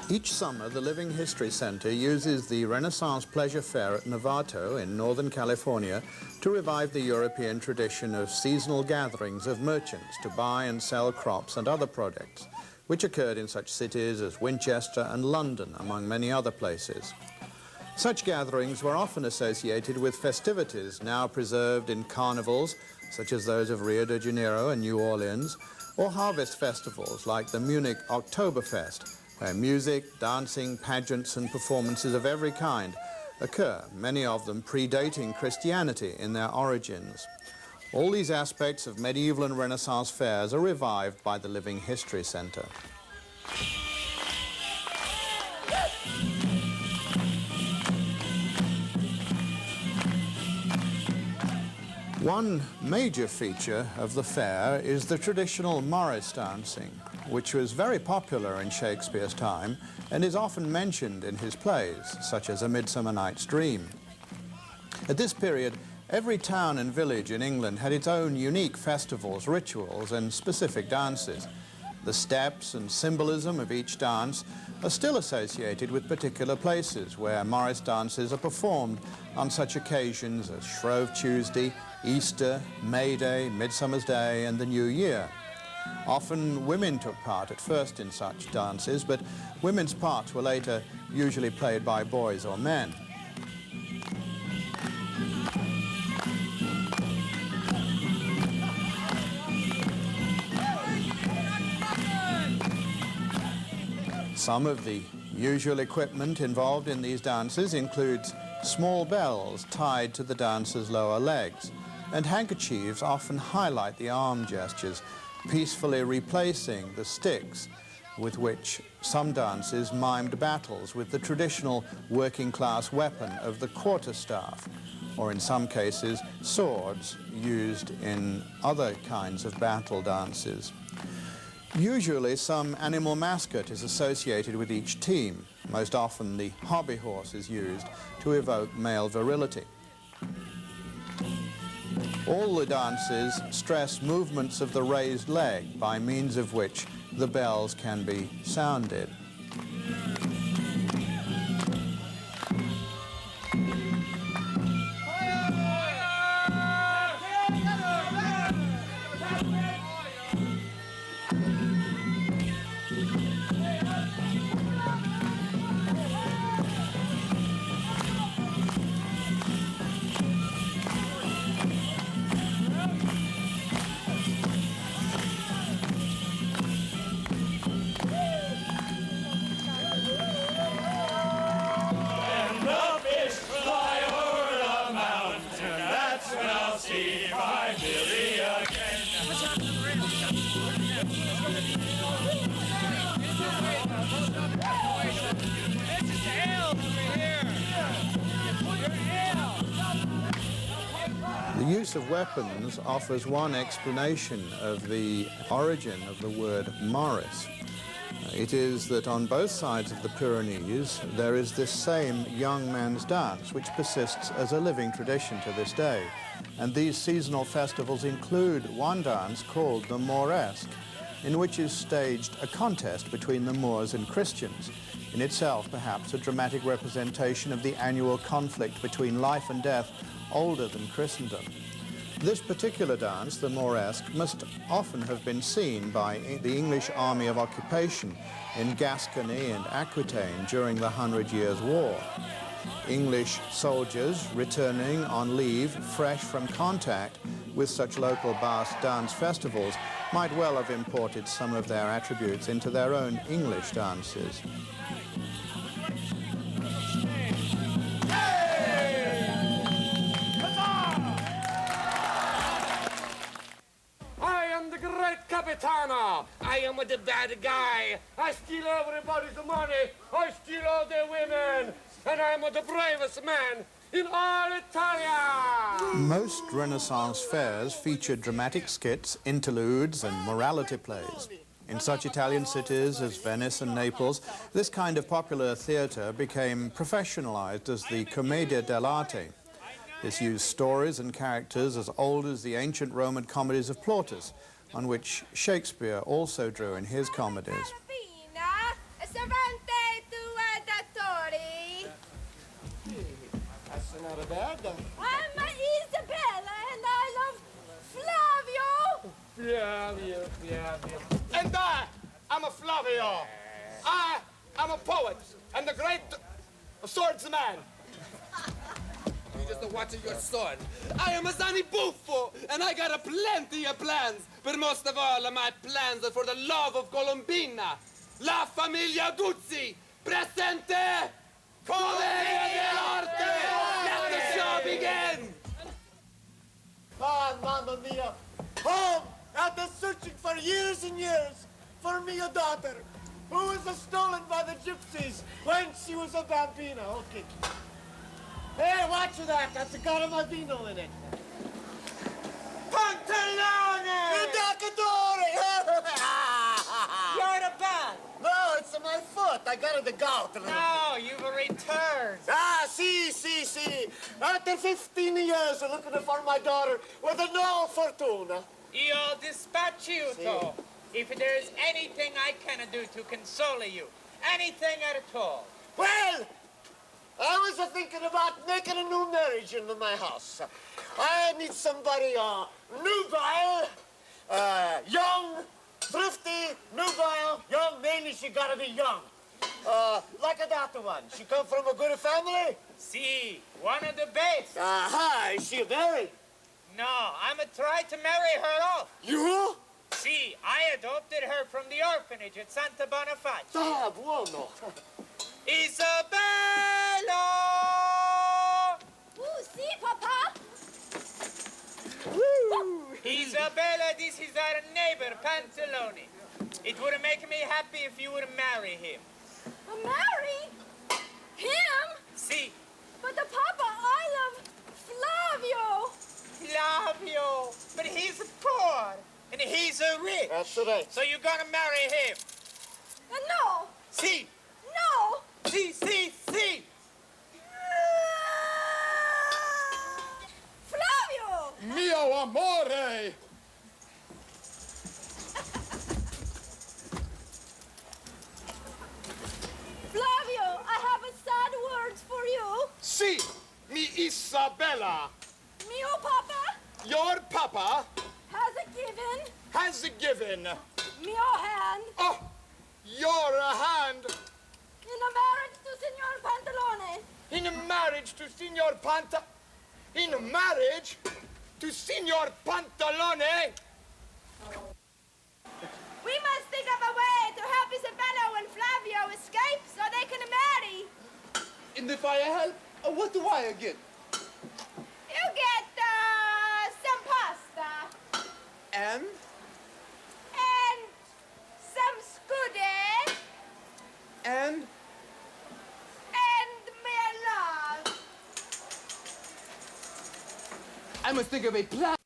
Each summer, the Living History Center uses the Renaissance Pleasure Fair at Novato in Northern California to revive the European tradition of seasonal gatherings of merchants to buy and sell crops and other products, which occurred in such cities as Winchester and London, among many other places. Such gatherings were often associated with festivities now preserved in carnivals, such as those of Rio de Janeiro and New Orleans, or harvest festivals like the Munich Oktoberfest, where music, dancing, pageants and performances of every kind occur, many of them predating Christianity in their origins. All these aspects of medieval and Renaissance fairs are revived by the Living History Center. One major feature of the fair is the traditional Morris dancing, which was very popular in Shakespeare's time and is often mentioned in his plays, such as A Midsummer Night's Dream. At this period, every town and village in England had its own unique festivals, rituals, and specific dances. The steps and symbolism of each dance are still associated with particular places where Morris dances are performed on such occasions as Shrove Tuesday, Easter, May Day, Midsummer's Day, and the New Year. Often women took part at first in such dances, but women's parts were later usually played by boys or men. Some of the usual equipment involved in these dances includes small bells tied to the dancers' lower legs, and handkerchiefs often highlight the arm gestures, peacefully replacing the sticks with which some dances mimed battles with the traditional working-class weapon of the quarterstaff, or in some cases swords used in other kinds of battle dances. Usually some animal mascot is associated with each team. Most often the hobby horse is used to evoke male virility. All the dances stress movements of the raised leg by means of which the bells can be sounded. The use of weapons offers one explanation of the origin of the word Morris. It is that on both sides of the Pyrenees there is this same young man's dance which persists as a living tradition to this day. And these seasonal festivals include one dance called the Mauresque, in which is staged a contest between the Moors and Christians, in itself perhaps a dramatic representation of the annual conflict between life and death older than Christendom. This particular dance, the Mauresque, must often have been seen by the English Army of Occupation in Gascony and Aquitaine during the 100 Years' War. English soldiers returning on leave fresh from contact with such local dance festivals might well have imported some of their attributes into their own English dances. Capitano, I am the bad guy. I steal everybody's money. I steal all the women. And I'm the bravest man in all Italia. Most Renaissance fairs featured dramatic skits, interludes, and morality plays. In such Italian cities as Venice and Naples, this kind of popular theatre became professionalized as the Commedia dell'arte. This used stories and characters as old as the ancient Roman comedies of Plautus, on which Shakespeare also drew in his comedies. Servente, bad. I'm Isabella, and I love Flavio. Flavio. And I'm a Flavio. I'm a poet and the great swordsman. You just are watching your sword. I am a Zanni Buffo, and I got a plenty of plans. But most of all, my plans are for the love of Colombina. La familia Guzzi, presente! Commedia dell'arte! Let the show begin! Ah, mamma mia. Home, after searching for years and years for me a daughter who was stolen by the gypsies when she was a bambina. Okay. Hey, watch that. That's got a vino in it. Pantalone! You're the bad. No, it's my foot. I got the gout. No, you've returned. Ah, see. After 15 years looking for my daughter with no fortuna. Io dispacciuto. If there's anything I can do to console you, anything at all. Well, I was thinking about making a new marriage in my house. I need somebody nubile, young, thrifty, nubile, young. Mainly she gotta be young. Like that one. She come from a good family? See, one of the best. Aha, is she married? No, I'm try to marry her off. You? See, I adopted her from the orphanage at Santa Boniface. Ah, buono. Isabella! Si, Papa. Isabella, this is our neighbor, Pantalone. It would make me happy if you would marry him. Marry him? See, But the Papa, I love Flavio. Flavio, but he's poor and he's rich. That's right. So you're gonna marry him. No. See, No. see. Flavio. Mio amore! Flavio, I have a sad words for you. Si, mi Isabella. Mio Papa Your papa has given has given mio hand your hand in a marriage to Signor Pantalone. in marriage to Signor Pantalone. We must think of a way to help Isabella and Flavio escape so they can marry. And if I help, what do I get? You get some pasta And? and some scudi And? and my love. I must think of a plan.